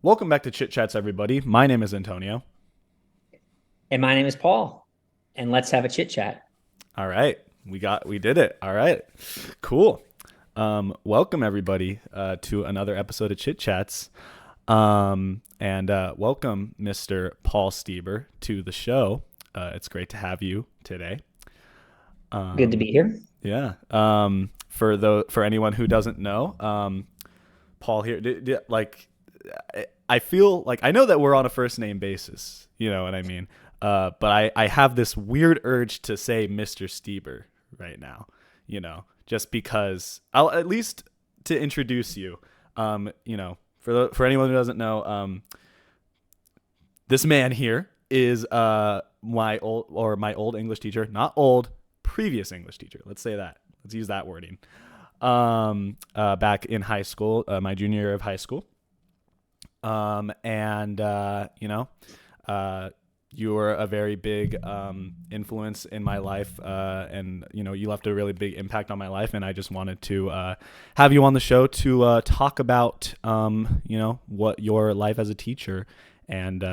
Welcome back to Chit Chats, everybody. My name is Antonio. And my name is Paul. And let's have a chit chat. All right, we did it. All right, cool. Welcome everybody to another episode of Chit Chats, and welcome Mr. Paul Stieber to the show. It's great to have you today. Good to be here. Yeah. For anyone who doesn't know, Paul here, I feel like I know that we're on a first name basis. You know what I mean? But I have this weird urge to say Mr. Stieber right now, just because I'll at least to introduce you. For anyone who doesn't know, this man here is my old English teacher, not old, previous English teacher. Let's say that. Let's use that wording. Back in high school, my junior year of high school. And you were a very big influence in my life, and you left a really big impact on my life. And I just wanted to have you on the show to talk about what your life as a teacher and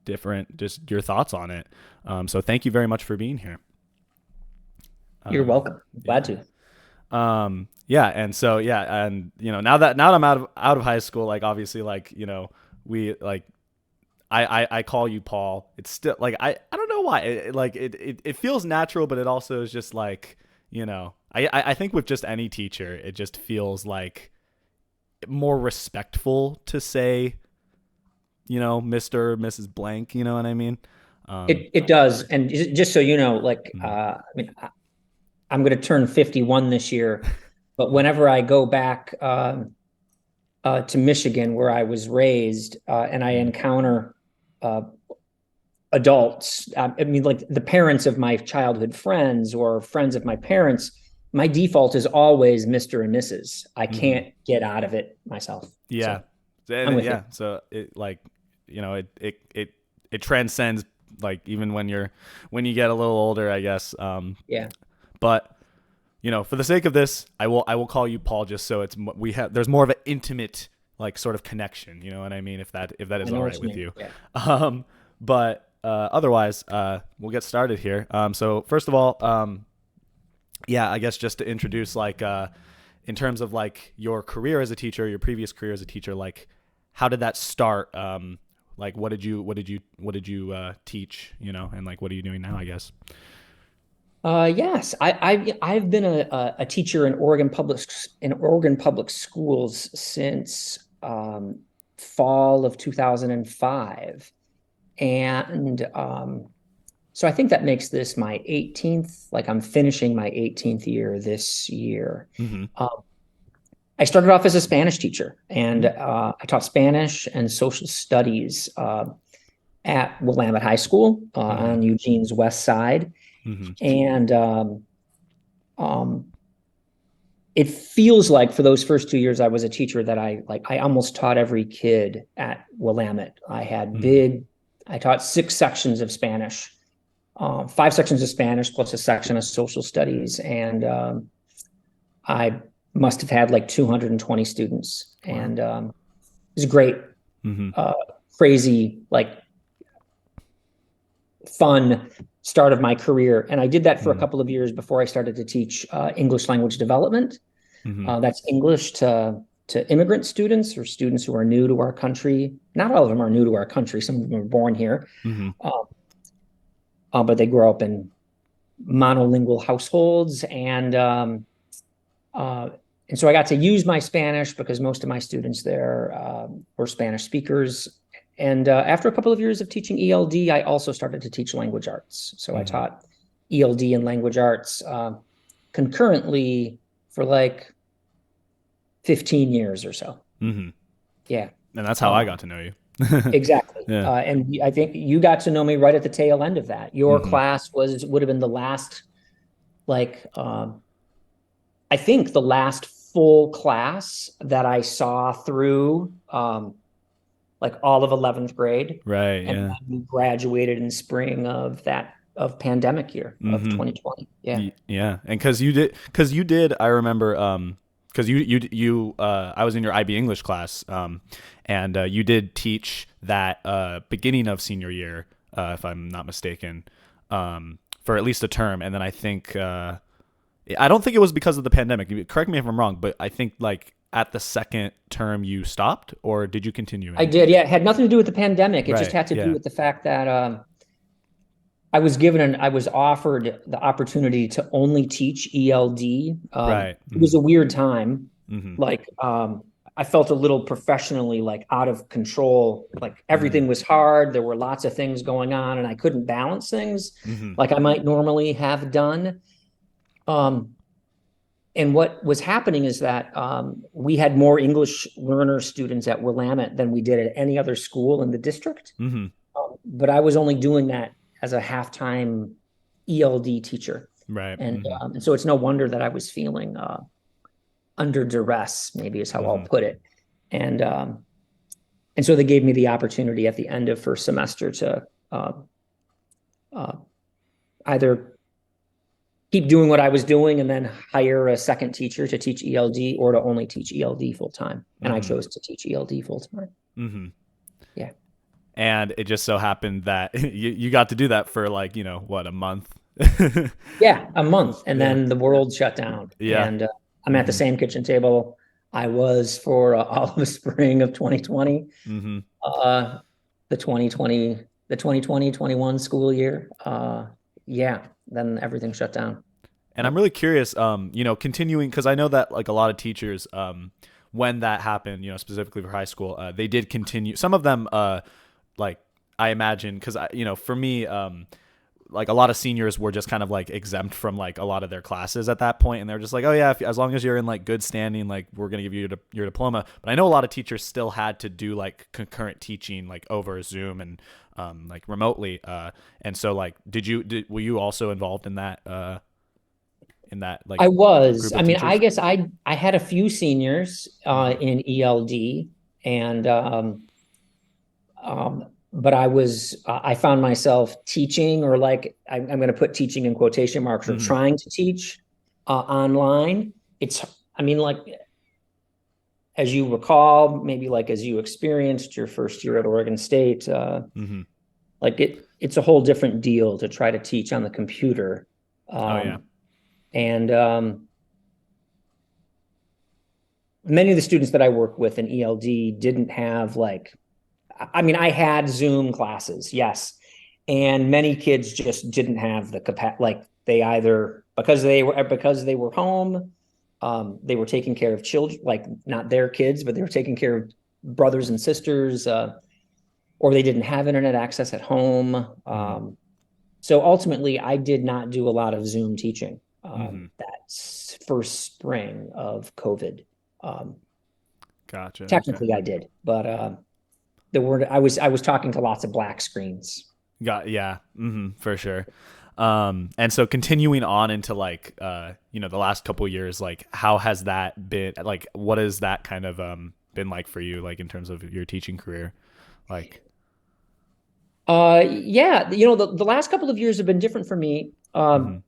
different, just your thoughts on it. So thank you very much for being here. You're welcome. Glad to. Yeah, and so yeah, and now that I'm out of high school, like obviously, like we like I call you Paul. It's still like I don't know why it feels natural, but it also is just like I think with just any teacher, it just feels like more respectful to say Mr. or Mrs. Blank. You know what I mean? It does. And just so you know, Mhm. I'm going to turn 51 this year, but whenever I go back to Michigan, where I was raised, and I Mhm. encounter uh, adults, like the parents of my childhood friends or friends of my parents, my default is always Mr. and Mrs. I Mhm. can't get out of it myself. Yeah, So I'm with you. yeah. So it like it transcends like even when you get a little older, I guess. Yeah. But for the sake of this, I will call you Paul, just so there's more of an intimate like sort of connection. You know what I mean? If that I is all know what right you with mean. you. Yeah. But otherwise, we'll get started here. So first of all, yeah, I guess just to introduce like in terms of like your career as a teacher, your previous career as a teacher, like how did that start? Like what did you teach? And like what are you doing now? I guess. Yes, I've been a teacher in Oregon public schools since fall of 2005, and so I think that makes this my 18th. Like I'm finishing my 18th year this year. Mm-hmm. Um, I started off as a Spanish teacher, and Mm-hmm. I taught Spanish and social studies at Willamette High School Mm-hmm. on Eugene's west side. Mm-hmm. And um, it feels like for those first 2 years I was a teacher that I almost taught every kid at Willamette. I taught 6 sections of Spanish, 5 sections of Spanish plus a section of social studies, and I must have had like 220 students, Wow. and it was great, Mm-hmm. uh, crazy, like fun start of my career. And I did that for a Mm-hmm. couple of years before I started to teach English language development. Mm-hmm. That's English to immigrant students or students who are new to our country. Not all of them are new to our country. Some of them are born here, Mm-hmm. uh, but they grow up in monolingual households, uh, and so I got to use my Spanish because most of my students there were Spanish speakers. And after a couple of years of teaching ELD, I also started to teach language arts. So I Mm-hmm. taught ELD and language arts concurrently for like 15 years or so. Mm-hmm. Yeah. And that's how I got Um, to know you. exactly. Yeah. And I think you got to know me right at the tail end of that. Your Mm-hmm. class would have been the last, like, I think the last full class that I saw through, like all of 11th grade. Right. And Yeah. then we graduated in spring of pandemic year of Mm-hmm. 2020. Yeah. Yeah. And because you did, I remember. because I was in your IB English class, and you did teach that beginning of senior year, if I'm not mistaken, for at least a term, and then I think I don't think it was because of the pandemic. Correct me if I'm wrong, but I think like at the second term you stopped, or did you continue I in? did. Yeah, it had nothing to do with the pandemic. It just Right. had to do Yeah. with the fact that I was offered the opportunity to only teach ELD. Right. It was Mm-hmm. a weird time. Mm-hmm. Like, I felt a little professionally like out of control. Like Mm-hmm. everything was hard. There were lots of things going on, and I couldn't balance things Mm-hmm. like I might normally have done. Um, and what was happening is that we had more English learner students at Willamette than we did at any other school in the district. Mm-hmm. But I was only doing that as a half-time ELD teacher. Right. Mm-hmm. And so it's no wonder that I was feeling under duress, maybe is how I'll Mm-hmm. put it. And um, and so they gave me the opportunity at the end of first semester to uh, uh, either keep doing what I was doing and then hire a second teacher to teach ELD or to only teach ELD full time. And I Mm-hmm. chose to teach ELD full time. Mm-hmm. Yeah. And it just so happened that you got to do that for like what, a month. Yeah, a month. And Yeah. then the world shut down. Yeah. And I'm at the Mm-hmm. same kitchen table I was for all of the spring of 2020, Mm-hmm. uh, the 2020, the 2020, 21 school year. Yeah, then everything shut down. And I'm Yep. really curious, continuing, because I know that like a lot of teachers, when that happened, specifically for high school, they did continue. Some of them, like I imagine, because for me, like a lot of seniors were just kind of like exempt from like a lot of their classes at that point, and they're just like, oh yeah, as long as you're in like good standing, like we're gonna give you your diploma. But I know a lot of teachers still had to do like concurrent teaching, like over Zoom and like remotely. And so like, were you also involved in that like I was. group I of mean, I teachers? guess I had a few seniors Mm-hmm. in ELD, and but I found myself teaching, or like I'm going to put teaching in quotation marks, or Mm-hmm. trying to teach online. It's, I mean, like as you recall, maybe like as you experienced your first year at Oregon State, Mm-hmm. like it's a whole different deal to try to teach on the computer. Oh yeah. Um, and Many of the students that I work with in ELD didn't have like, I mean, I had Zoom classes, yes. And many kids just didn't have the capacity, like they either, because they were home, they were taking care of children, like not their kids, but they were taking care of brothers and sisters, or they didn't have internet access at home. Mm-hmm. So ultimately, I did not do a lot of Zoom teaching Mm-hmm. that first spring of COVID. Um, Gotcha. Okay. Technically, I did, but I was talking to lots of black screens. Yeah. Mm-hmm. For sure. And so continuing on into like the last couple years, like how has that been, like what has that kind of been like for you, like in terms of your teaching career? Like Yeah, the last couple of years have been different for me. mm-hmm.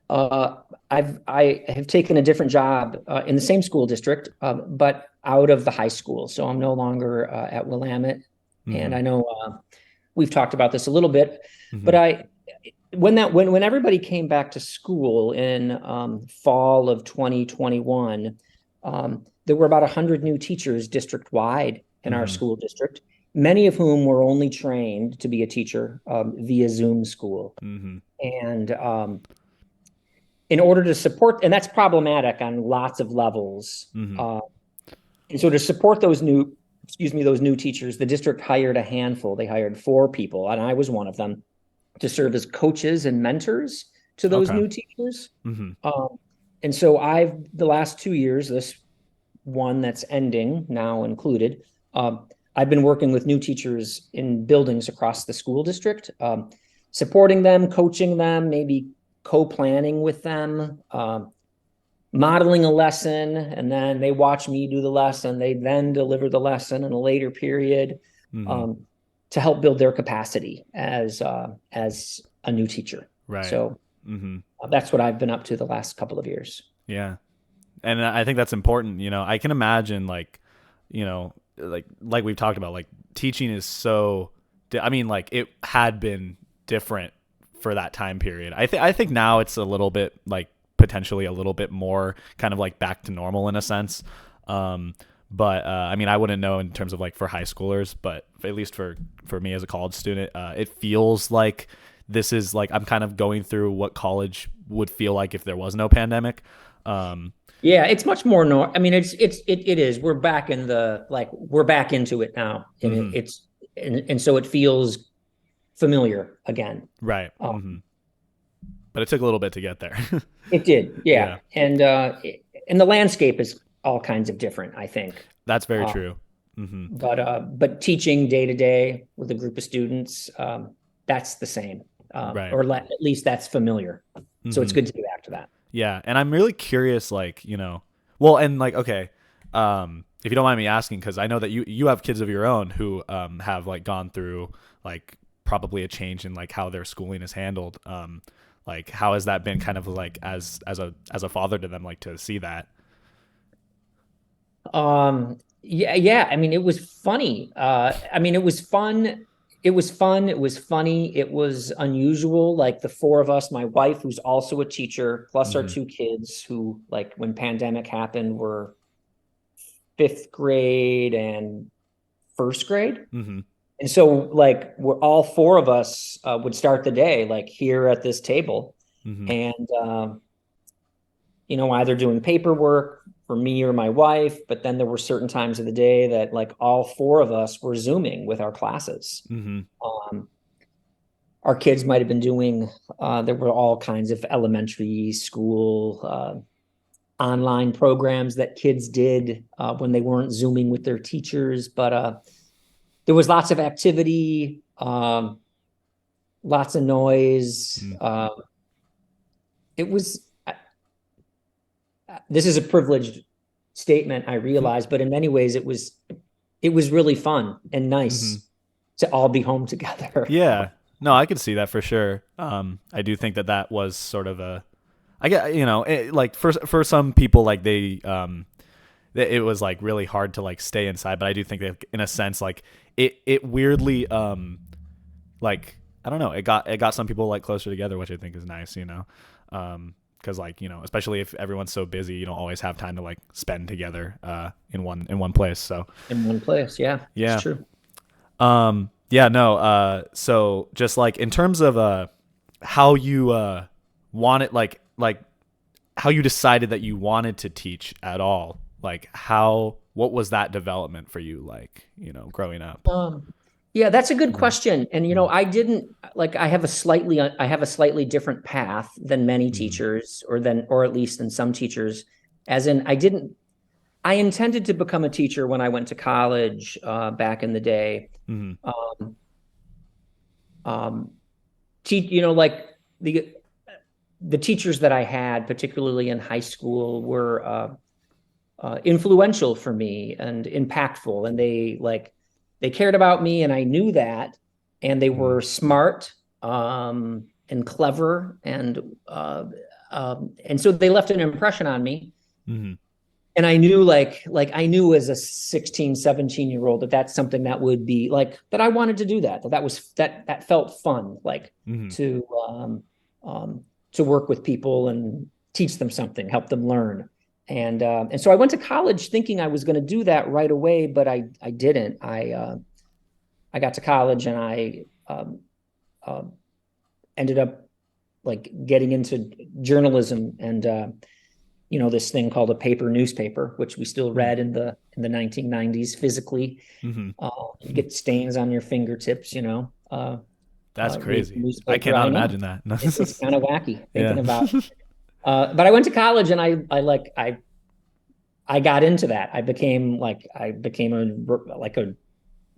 Uh, I have taken a different job in the same school district, but out of the high school. So I'm no longer at Willamette, and Mm-hmm. I know we've talked about this a little bit, Mm-hmm. but when everybody came back to school in fall of 2021, there were about 100 new teachers district wide in our Mm-hmm. school district, many of whom were only trained to be a teacher via Zoom school. Mm-hmm. And in order to support, and that's problematic on lots of levels. Mm-hmm. Uh, and so to support those new teachers, the district hired a handful. They hired 4 people, and I was one of them, to serve as coaches and mentors to those Okay. new teachers. Mm-hmm. And so the last 2 years, this one that's ending now included, I've been working with new teachers in buildings across the school district, supporting them, coaching them, maybe co-planning with them, modeling a lesson, and then they watch me do the lesson. They then deliver the lesson in a later period, Mm-hmm. um, to help build their capacity as a new teacher. Right. So Mm-hmm. that's what I've been up to the last couple of years. Yeah. And I think that's important. I can imagine like we've talked about, like teaching is so. I mean, like it had been different for that time period. I think now it's a little bit like potentially a little bit more kind of like back to normal in a sense. Um, but I mean, I wouldn't know in terms of like for high schoolers, but at least for me as a college student, it feels like this is like I'm kind of going through what college would feel like if there was no pandemic. Um, Yeah, it's much more I mean, it is. We're back in we're back into it now, and mhm, and so it feels familiar again. right. Uh, But it took a little bit to get there. it did, yeah, Yeah, and the landscape is all kinds of different, I think. that's very Uh, true. Hmm. but teaching day to day with a group of students, that's the same, Right. or at least that's familiar. So it's Hmm. good to be back to that. Yeah, and I'm really curious, like well, and like okay, if you don't mind me asking, because I know that you have kids of your own who have like gone through like probably a change in like how their schooling is handled. Like how has that been kind of like as a father to them, like to see that? Yeah, yeah. I mean, it was funny. I mean, it was fun. It was fun. It was funny. It was unusual. Like the four of us, my wife, who's also a teacher, plus our Hmm. two kids, who, like, when pandemic happened, were fifth grade and first grade. Hmm. And so, like, we're all four of us would start the day like here at this table, Hmm. and either doing paperwork for me or my wife, but then there were certain times of the day that like all four of us were Zooming with our classes. Hmm. Um, our kids might have been doing, there were all kinds of elementary school online programs that kids did when they weren't Zooming with their teachers, but there was lots of activity, lots of noise. It was This is a privileged statement, I realize, but in many ways it was really fun and Hmm. nice to all be home together. Yeah. No, I could see that for sure. I do think that that was sort of I get, like for some people, like it was like really hard to like stay inside, but I do think that in a sense, like it weirdly, like, I don't know, it got some people like closer together, which I think is nice. Because like, especially if everyone's so busy, you don't always have time to like spend together, in one place. So In one place. Yeah, it's yeah. true. Yeah, no, so just like in terms of how you want it, like how you decided that you wanted to teach at all, like what was that development for you, like, growing up? Yeah, that's a good Yeah. question. And Mm-hmm. I didn't like I have a slightly different path than many Mm-hmm. teachers, or at least than some teachers. As in, I intended to become a teacher when I went to college back in the day. Mm-hmm. Um, um, like the teachers that I had, particularly in high school, were influential for me and impactful, and they cared about me, and I knew that, and they Mm-hmm. were smart and clever, and so they left an impression on me. Mm-hmm. And I knew, I knew as a 16, 17-year old, that that's something that would be like that I wanted to do, that felt fun, like Mm-hmm. to um, um, to work with people and teach them something, help them learn. And so I went to college thinking I was going to do that right away, but I didn't. I got to college, and I uh, ended up like getting into journalism, and this thing called a paper newspaper, which we still read in the 1990s physically. Mm-hmm. You get stains on your fingertips, That's reading crazy. I newspaper. cannot I know imagine that. it's kind of wacky Yeah. thinking about. But I went to college, and I got into that. I became a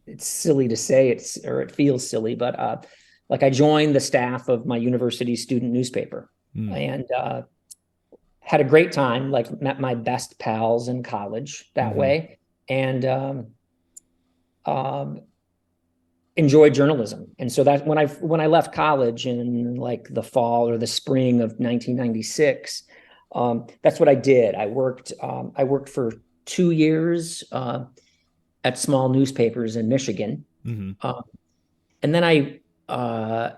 it's silly to say, or it feels silly, but like I joined the staff of my university student newspaper, Mm. and had a great time. Like, met my best pals in college that Mm-hmm. way, and um, enjoyed journalism. And so that when I left college in like the fall or the spring of 1996, That's what I did. I worked for 2 years at small newspapers in Michigan. Mm-hmm. Um, and then uh,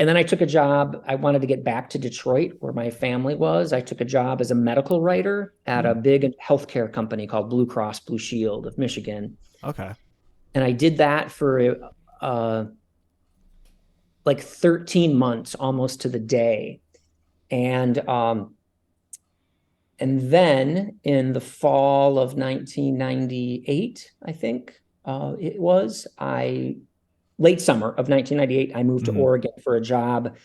I took a job. I wanted to get back to Detroit where my family was. I took a job as a medical writer at a Mm. big healthcare company called Blue Cross Blue Shield of Michigan. Okay. And I did that for uh, like 13 months, almost to the day. And then in the fall of 1998, I think it was, late summer of 1998, I moved to Mm-hmm. Oregon for a job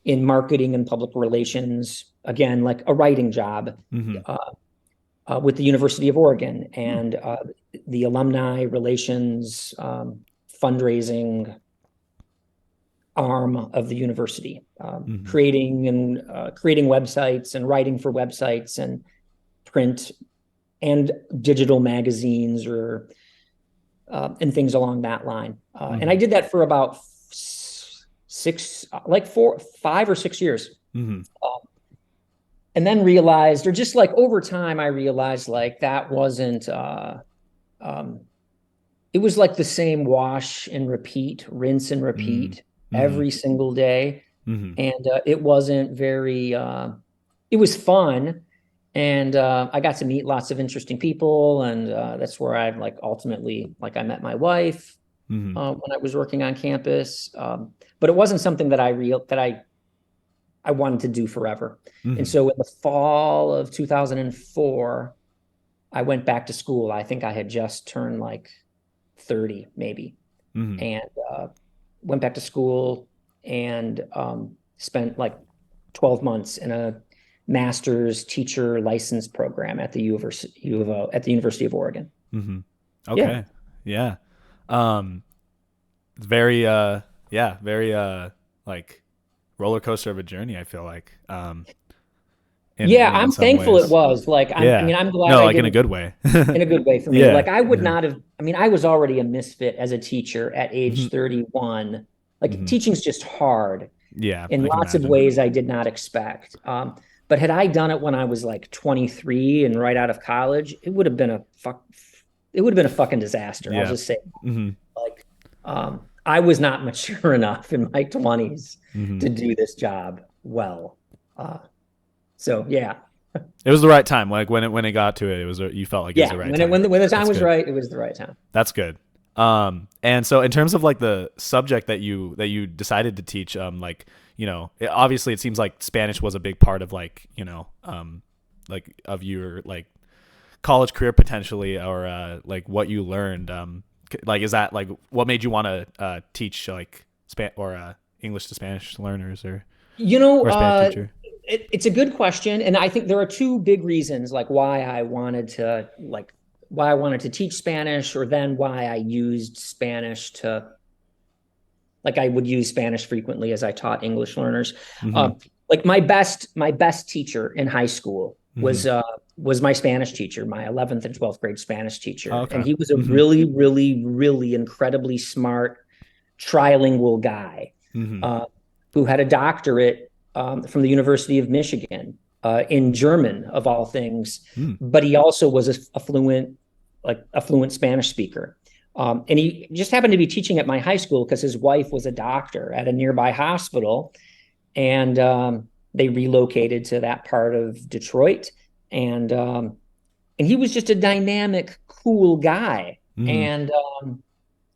in marketing and public relations, again, like a writing job Mm-hmm. uh, with the University of Oregon Mm. and the alumni relations fundraising arm of the university, Mm-hmm. creating websites and writing for websites and print and digital magazines or and things along that line. And Mm-hmm. I did that for about 5 or 6 years. Mm-hmm. Um, and then realized, or just like over time, I realized like that wasn't, um, it was like the same wash and repeat, rinse and Mm-hmm. repeat Mm-hmm. every single day. Mm-hmm. And it wasn't very, it was fun. And I got to meet lots of interesting people. And that's where I like ultimately, like I met my wife Mm-hmm. when I was working on campus. But it wasn't something that I wanted to do forever. And Mm-hmm. so in the fall of 2004, I went back to school. I think I had just turned like 30 maybe, Mm-hmm. and went back to school and spent like 12 months in a master's teacher license program at the University of Oregon. Mm-hmm. Yeah. Okay. Yeah. Um, it's very yeah, very like roller coaster of a journey, I feel like. In Yeah, in I'm some thankful it ways. was. Like I Yeah. mean, I'm glad No, I like in a didn't, good way. in a good way for me. Yeah. Like I would Yeah. not have, I mean, I was already a misfit as a teacher at Mm-hmm. age 31. Like Mm-hmm. teaching's just hard Yeah, in I can lots of imagine. ways I did not expect. But had I done it when I was like 23 and right out of college, it would have been a fucking disaster. I'll Yeah. just say, Mm-hmm. like, I was not mature enough in my 20s Mm-hmm. to do this job well. Uh, so yeah, It was the right time. Like when it got to it, it was you felt like it was yeah. the right When it time. when the time That's was good. right, it was the right time. That's good. And so in terms of like the subject that you decided to teach, like obviously it seems like Spanish was a big part of like like of your like college career potentially, or like what you learned. Like is that like what made you want to teach like English to Spanish learners You know, or a Spanish teacher? it's a good question, and I think there are two big reasons, like why I wanted to teach Spanish, or then why I used Spanish to like I would use Spanish frequently as I taught English learners. Mm-hmm. Like my best teacher in high school Mm-hmm. was my Spanish teacher, my 11th and 12th grade Spanish Oh, teacher, and okay. he was a Mm-hmm. really, really, really incredibly smart trilingual guy Mm-hmm. uh, who had a doctorate from the University of Michigan in German, of all things, Mm. but he also was a fluent Spanish speaker. And he just happened to be teaching at my high school because his wife was a doctor at a nearby hospital, and they relocated to that part of Detroit, and he was just a dynamic, cool guy, Mm-hmm. and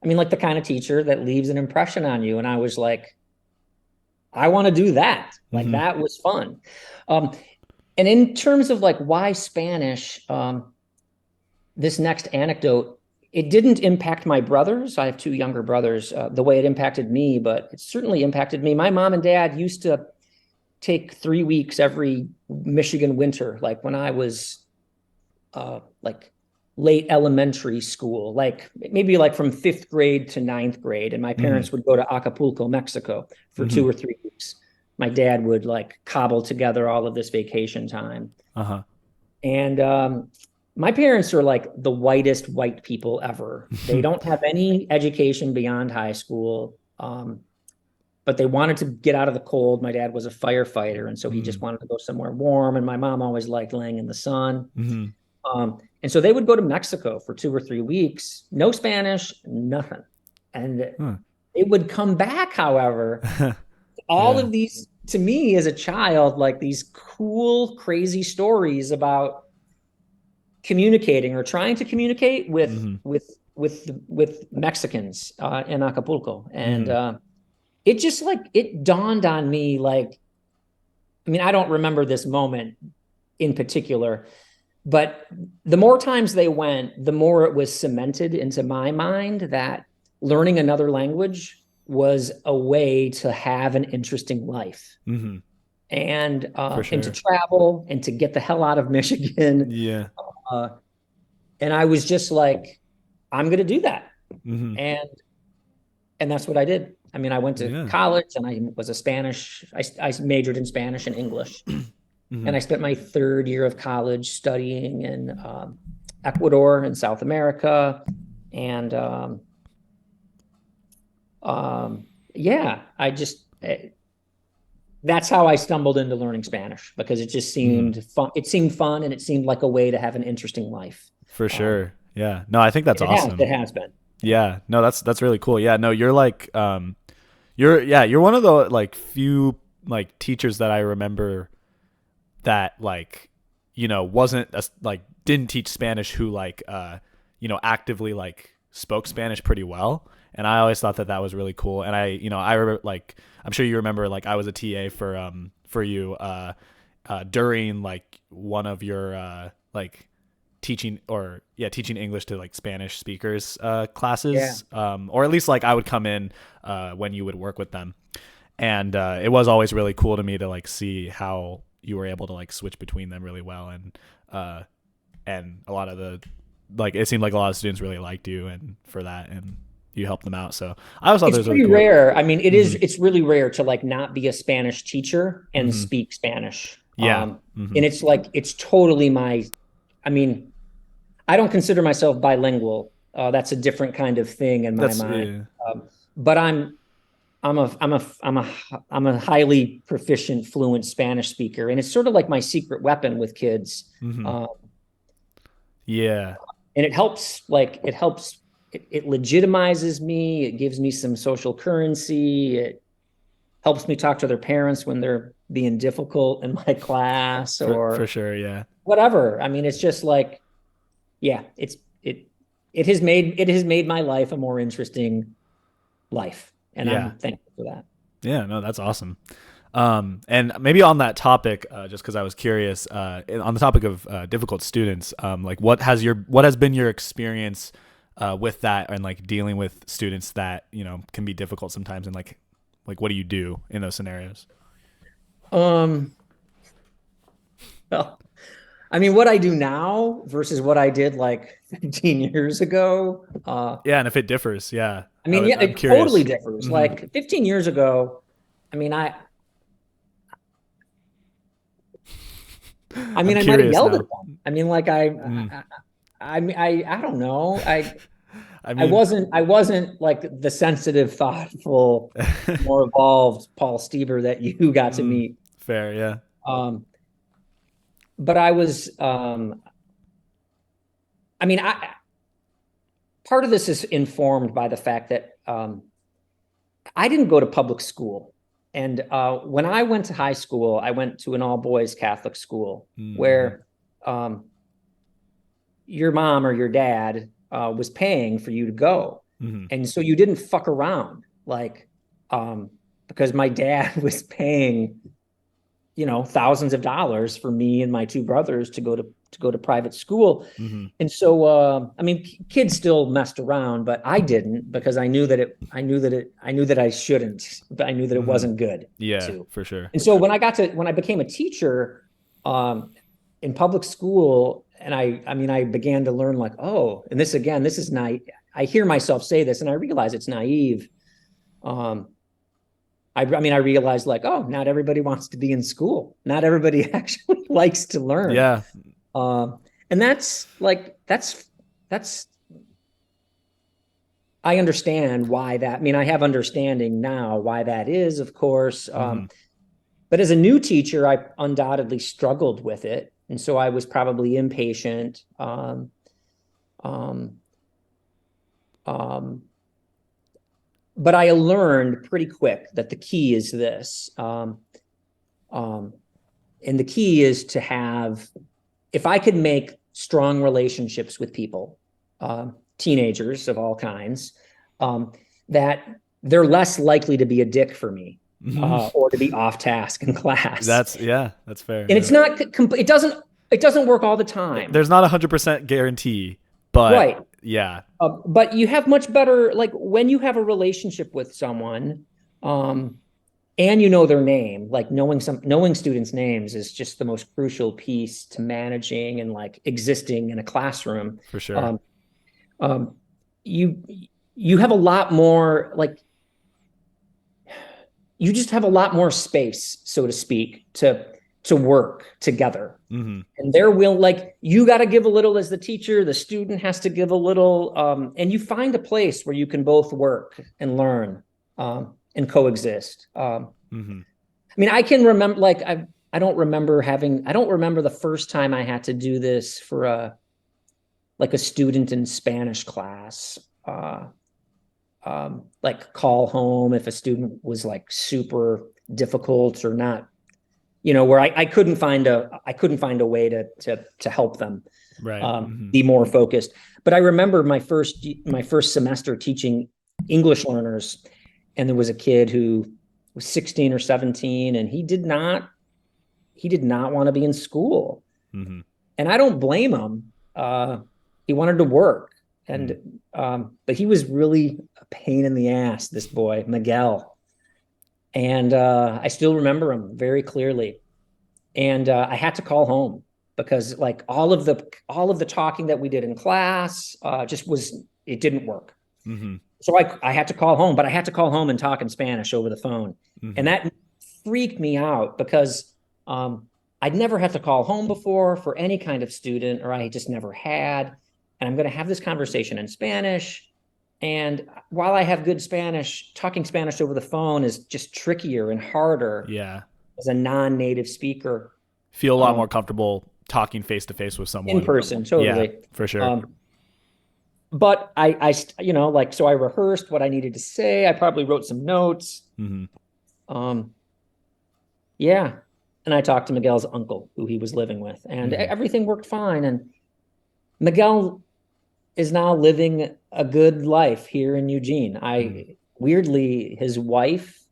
I mean, like the kind of teacher that leaves an impression on you. And I was like, I want to do that. Like Mm-hmm. that was fun. Um, and in terms of like why Spanish, this next anecdote, it didn't impact my brothers. I have two younger brothers, the way it impacted me, but it certainly impacted me. My mom and dad used to take 3 weeks every Michigan winter, like when I was like late elementary school, like maybe like from fifth grade to ninth grade. And my Mm-hmm. parents would go to Acapulco, Mexico for Mm-hmm. 2 or 3 weeks. My dad would like cobble together all of this vacation time. Uh-huh. And my parents are like the whitest white people ever. They don't have any education beyond high school. but they wanted to get out of the cold. My dad was a firefighter, and so he just Mm. wanted to go somewhere warm. And my mom always liked laying in the sun. Mm-hmm. And so they would go to Mexico for 2 or 3 weeks, no Spanish, nothing. And Huh. it would come back, however, all Yeah. of these, to me as a child, like these cool, crazy stories about communicating or trying to communicate Mm-hmm. with Mexicans in Acapulco. And Mm. it just like it dawned on me, like, I mean, I don't remember this moment in particular, but the more times they went, the more it was cemented into my mind that learning another language was a way to have an interesting life Mm-hmm. For and to sure. travel and to get the hell out of Michigan. Yeah. Uh, and I was just like, I'm going to do that. Mm-hmm. And that's what I did. I mean, I went to Yeah. college and I was a Spanish. I majored in Spanish and English, Mm-hmm. and I spent my third year of college studying in Ecuador in South America, and yeah, that's how I stumbled into learning Spanish because it just Mm-hmm. seemed fun. It seemed fun, and it seemed like a way to have an interesting life. For sure. Yeah. No, I think that's It awesome. has been. Yeah. Yeah. No, that's really cool. Yeah. No, you're like you're one of the like few like teachers that I remember that like wasn't like didn't teach Spanish who like actively like spoke Spanish pretty well. And I always thought that that was really cool. And I remember like I'm sure you remember like I was a TA for you during like one of your like teaching English to like Spanish speakers Yeah. classes, or at least like I would come in when you would work with them, and it was always really cool to me to like see how you were able to like switch between them really well, uh, and a lot of the like it seemed like a lot of students really liked you and for that, and you helped them out. So I always thought that It's was really pretty cool. rare. I mean, Mm-hmm. it's really rare to like not be a Spanish teacher and Mm-hmm. speak Spanish. Yeah. Mm-hmm. And it's like it's totally I mean, I don't consider myself bilingual. That's a different kind of thing in my That's mind. But I'm a highly proficient, fluent Spanish speaker, and it's sort of like my secret weapon with kids. mm-hmm. Uh, Yeah. and it legitimizes me. It gives me some social currency. It helps me talk to their parents when they're being difficult in my class For or sure. Yeah. whatever. I mean, it's just like, yeah, it has made my life a more interesting life, and Yeah. I'm thankful for that. Yeah, no, that's awesome. And maybe on that topic, just because I was curious, on the topic of difficult students, like what has been your experience with that and like dealing with students that can be difficult sometimes, and like what do you do in those scenarios? Um, well, I mean, what I do now versus what I did like 15 years ago. Yeah, and if it differs, yeah, I mean, yeah, I'm it totally curious. differs. Hmm. Like 15 years ago, I mean, I'm I might have curious yelled at now. them. I mean, Mm. I don't know. I mean, I wasn't like the sensitive, thoughtful, more evolved Paul Stieber that you got to mm, meet. fair, yeah. Um, but I was, I mean, part of this is informed by the fact that I didn't go to public school. And when I went to high school, I went to an all boys Catholic school Mm-hmm. where um, your mom or your dad was paying for you to go. Mm-hmm. And so you didn't fuck around. Like, um, because my dad was paying, thousands of dollars for me and my two brothers to go to private school. Mm-hmm. And so, I mean, kids still messed around, but I didn't because I knew that I shouldn't, but I knew that it Mm-hmm. wasn't good Yeah, to. for sure. And so when I became a teacher, um, in public school, and I mean, I began to learn like, oh, and this is naive. I hear myself say this and I realize it's naive. Um, I mean, I realized like, oh, not everybody wants to be in school. Not everybody actually likes to learn. Yeah. And that's like that's I understand why that. I mean, I have understanding now why that is, of course. Mm-hmm. But as a new teacher, I undoubtedly struggled with it, and so I was probably impatient. Um, um, but I learned pretty quick that the key is this. Um, and the key is to have, if I could make strong relationships with people, teenagers of all kinds, um, that they're less likely to be a dick for me, Mm-hmm. or to be off task in class. That's fair. And Yeah. it's not, it doesn't work all the time. There's not 100% guarantee, but Right. yeah, But you have much better, like when you have a relationship with someone, um, and you know their name, like knowing students' names is just the most crucial piece to managing and like existing in a classroom. for sure. Um, um, you you have a lot more, like, you just have a lot more space, so to speak, to work together. Mm-hmm. And there will, like, you got to give a little as the teacher, the student has to give a little, and you find a place where you can both work and learn, and coexist. Mm-hmm. I mean, I can remember, like, I don't remember the first time I had to do this for like a student in Spanish class. Like call home if a student was like super difficult or not, where I couldn't find a way to help them, Right. Mm-hmm. be more focused. But I remember my first semester teaching English learners, and there was a kid who was 16 or 17, and he did not want to be in school, Mm-hmm. and I don't blame him. He wanted to work, Mm-hmm. and but he was really a pain in the ass. This boy Miguel, and I still remember him very clearly. And I had to call home because like all of the talking that we did in class, just was it didn't work. Mm-hmm. So I had to call home, but I had to call home and talk in Spanish over the phone, and Mm-hmm. that freaked me out because um, I'd never had to call home before for any kind of student, or I just never had. And I'm going to have this conversation in Spanish. And while I have good Spanish, talking Spanish over the phone is just trickier and harder Yeah. as a non-native speaker, Feel a lot um, more comfortable talking face to face with in someone. person, Yeah, totally. for sure. Um, but like, so I rehearsed what I needed to say. I probably wrote some notes. Mm-hmm. Um, yeah. And I talked to Miguel's uncle, who he was living with, and Mm-hmm. everything worked fine. And Miguel is now living a good life here in Eugene. Mm-hmm. Weirdly, his wife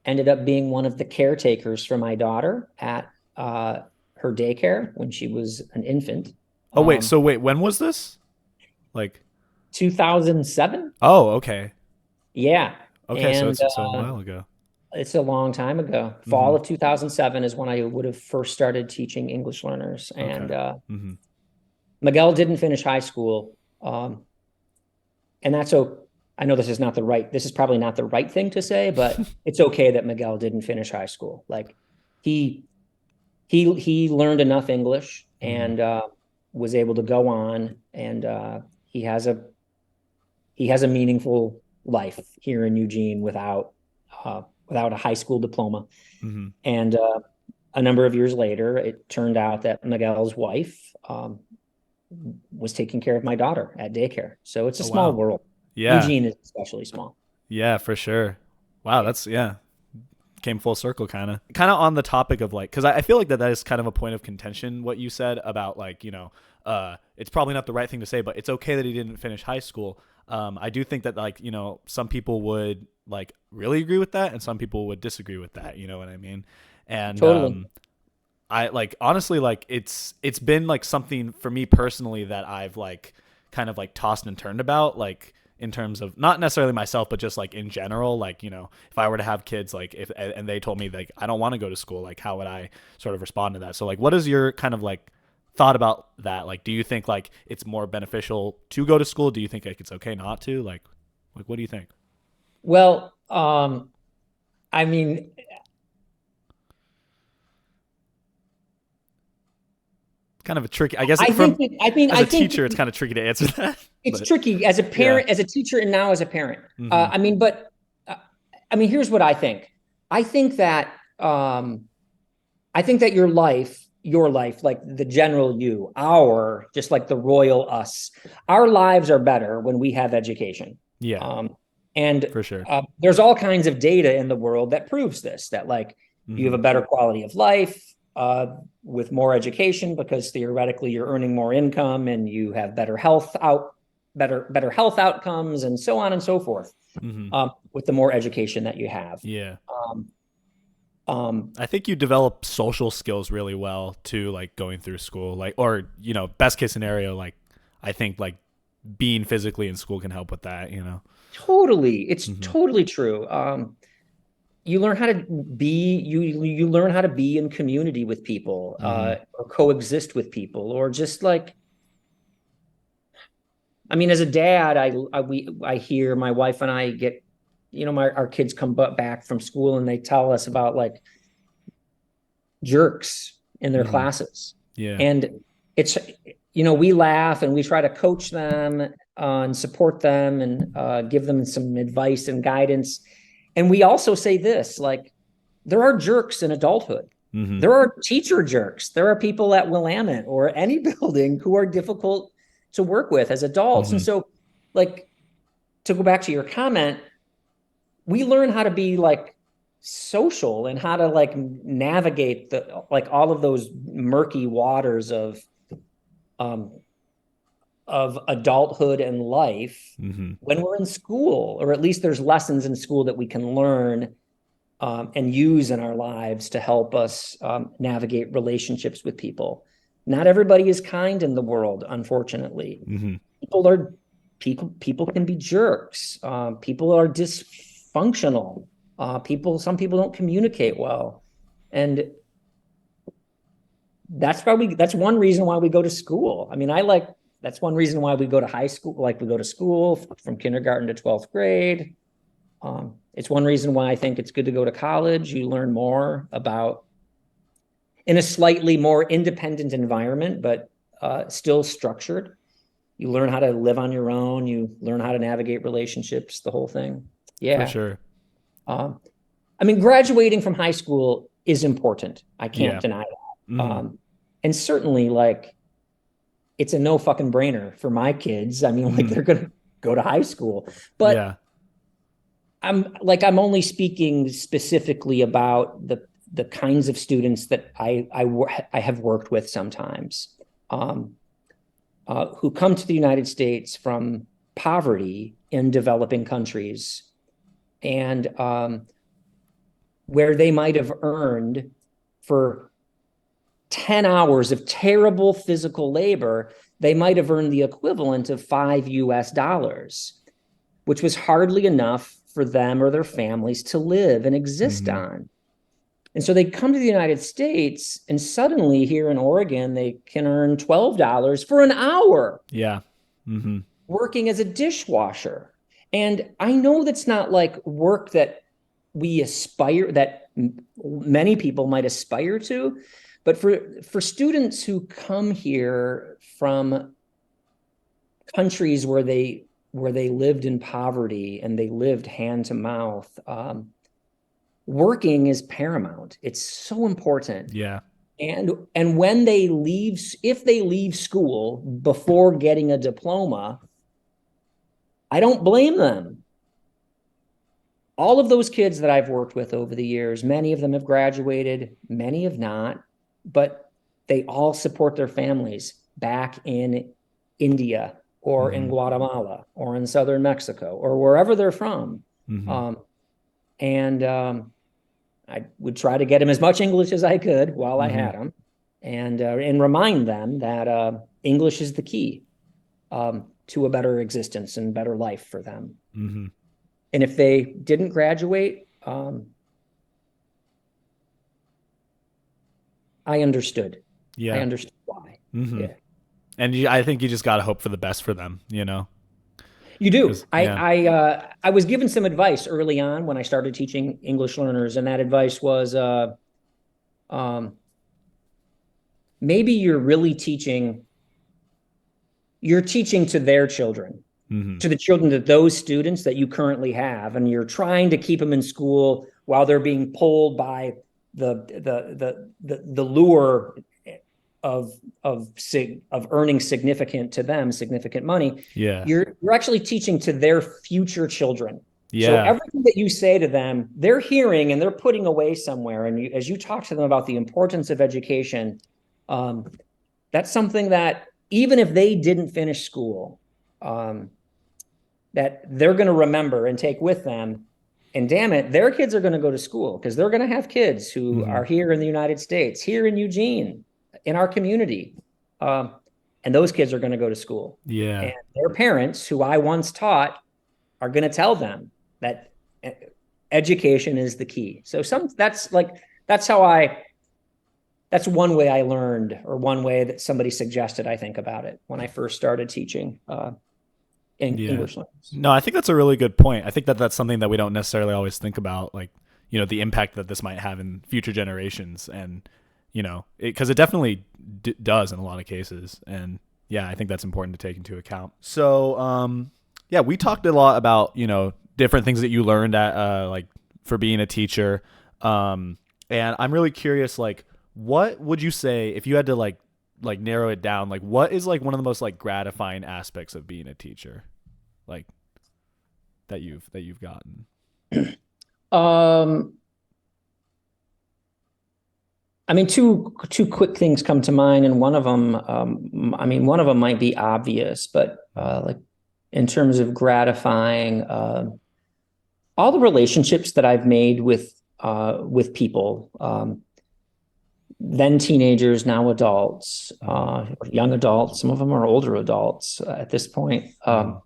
ended up being one of the caretakers for my daughter at her daycare when she was an infant. Oh wait, Um, so wait, when was this? Like, 2007. oh, okay. Yeah. Okay, so And it's a while ago. it's a long time ago. Mm-hmm. Fall of 2007 is when I would have first started teaching English learners. Okay. And Mm-hmm. Miguel didn't finish high school. And that's so I know this is probably not the right thing to say, but it's okay that Miguel didn't finish high school. Like he he learned enough English Mm-hmm. and was able to go on, and he has a he has a meaningful life here in Eugene without a high school diploma. Mm-hmm. And a number of years later, it turned out that Miguel's wife was taking care of my daughter at daycare. So it's a Oh small wow. world. Yeah. Eugene is especially small. Yeah, for sure. Wow, that's yeah. Came full circle kind of on the topic of like because I feel like that is kind of a point of contention what you said about like it's probably not the right thing to say but it's okay that he didn't finish high school. I do think that like some people would like really agree with that and some people would disagree with that, you know what I mean? And Totally. I like honestly like it's been like something for me personally that I've like kind of like tossed and turned about like in terms of not necessarily myself but just like in general like if I were to have kids like if and they told me like I don't want to go to school like how would I sort of respond to that? So like what is your kind of like thought about that? Like do you think like it's more beneficial to go to school? Do you think like it's okay not to like what do you think? Well, I mean, Kind of a tricky. I guess I from think that, I mean, as I a think teacher, it's kind of tricky to answer that. it's But tricky as a yeah. parent, as a teacher, and now as a parent. Hmm. I mean, but uh, I mean, here's what I think. I think that I think that your life, like the general you, just like the royal us, our lives are better when we have education. Yeah, Um, and for sure. there's all kinds of data in the world that proves this, that like you have Hmm. a better quality of life with more education because theoretically you're earning more income and you have better health outcomes and so on and so forth Hmm. with the more education that you have. Yeah. Um, um, I think you develop social skills really well too, like going through school, like, or, best case scenario, like, I think like being physically in school can help with that. Totally, it's Hmm. totally true. You learn how to you learn how to be in community with people, Hmm. or coexist with people, or just like, I mean, as a dad, I hear my wife and I get, our kids come back from school and they tell us about like jerks in their Hmm. classes, Yeah, and it's, we laugh and we try to coach them and support them and give them some advice and guidance, and we also say this, like, there are jerks in adulthood. hmm, There are teacher jerks. There are people at Willamette or any building who are difficult to work with as adults. And hmm, so, like, to go back to your comment, we learn how to be like social and how to like navigate the like all of those murky waters um of adulthood and life hmm, when we're in school, or at least there's lessons in school that we can learn and use in our lives to help us navigate relationships with people. Not everybody is kind in the world, unfortunately. hmm. People are people can be jerks. People are dysfunctional. Some people don't communicate well, and that's one reason why we go to school. I mean, that's one reason why we go to high school. Like, we go to school from kindergarten to 12th grade. It's one reason why I think it's good to go to college. You learn more about, in a slightly more independent environment, but still structured. You learn how to live on your own. You learn how to navigate relationships, the whole thing. For Yeah. sure. Um, I mean, graduating from high school is important. I can't Yeah. deny that. Hmm. And certainly, like, it's a no fucking brainer for my kids. I mean, like, Hmm. they're going to go to high school. But Yeah. I'm only speaking specifically about the kinds of students that I have worked with sometimes, um, who come to the United States from poverty in developing countries, and where they might have earned, for 10 hours of terrible physical labor, they might have earned the equivalent of $5, which was hardly enough for them or their families to live and exist Hmm. on. And so they come to the United States, and suddenly here in Oregon, they can earn $12 for an hour Yeah. Hmm. working as a dishwasher. And I know that's not like work that that many people might aspire to, but for students who come here from countries where they lived in poverty and they lived hand to mouth, working is paramount. It's so important. Yeah. And when they leave, if they leave school before getting a diploma, I don't blame them. All of those kids that I've worked with over the years, many of them have graduated, many have not, but they all support their families back in India or in Hmm. Guatemala or in southern Mexico or wherever they're from. Hmm. Um, and I would try to get them as much English as I could while I Hmm. had them, and remind them that English is the key to a better existence and better life for them. Hmm. And if they didn't graduate, I understood. I Yeah. understood why. Hmm. Yeah, And I think you just got to hope for the best for them. you do. Because, yeah. I was given some advice early on when I started teaching English learners, and that advice was, um, maybe you're teaching to their children, Mm-hmm. to the children of those students that you currently have, and you're trying to keep them in school while they're being pulled by the lure of of earning significant money. Yeah. You're actually teaching to their future children. So Yeah. everything that you say to them, they're hearing and they're putting away somewhere. And as you talk to them about the importance of education, um, that's something that even if they didn't finish school, um, that they're going to remember and take with them. And damn it, their kids are going to go to school because they're going to have kids who Mm-hmm. are here in the United States, here in Eugene, in our community. Um, and those kids are going to go to school. And Yeah. their parents, who I once taught, are going to tell them that education is the key. So that's how that's one way I learned, or one way that somebody suggested I think about it when I first started teaching in Yeah. English language. No, I think that's a really good point. I think that that's something that we don't necessarily always think about, like, the impact that this might have in future generations. And, because it definitely does in a lot of cases. And yeah, I think that's important to take into account. So, yeah, we talked a lot about, different things that you learned at, like, for being a teacher. And I'm really curious, like, what would you say if you had to like narrow it down, like what is like one of the most like gratifying aspects of being a teacher, like that you've gotten? Um, I mean, two quick things come to mind, and one of them, one of them might be obvious, but like in terms of gratifying, all the relationships that I've made with people, then teenagers, now adults, young adults. Some of them are older adults at this point. Mm-hmm.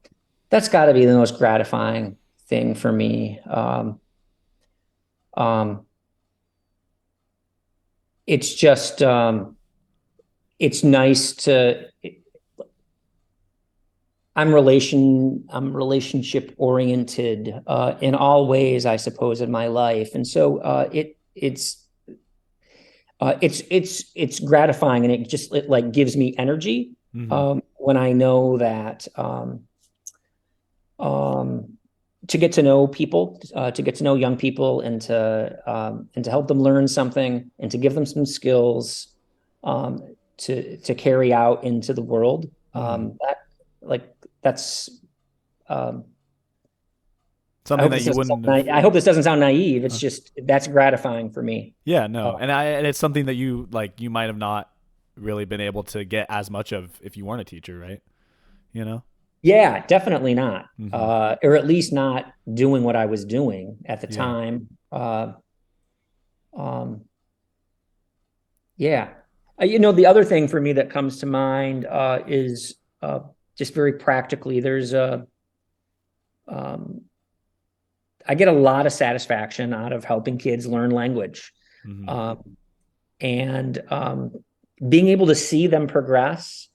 That's got to be the most gratifying thing for me. Um, it's just it's nice to I'm relationship oriented in all ways, I suppose, in my life. And so it's gratifying, and it like gives me energy Mm-hmm. when I know that um, to get to know people, to get to know young people, and to help them learn something, and to give them some skills to carry out into the world. Mm-hmm. Like that's um, Something that you wouldn't have. I hope this doesn't sound naive. It's uh, just that's gratifying for me. yeah, Uh, no, and it's something that you might have not really been able to get as much of if you weren't a teacher, right? you know yeah, definitely not, mm-hmm. or at least not doing what I was doing at the Yeah. time. Um, yeah, the other thing for me that comes to mind is just very practically. Um, I get a lot of satisfaction out of helping kids learn language. Mm-hmm. Um, and being able to see them progress.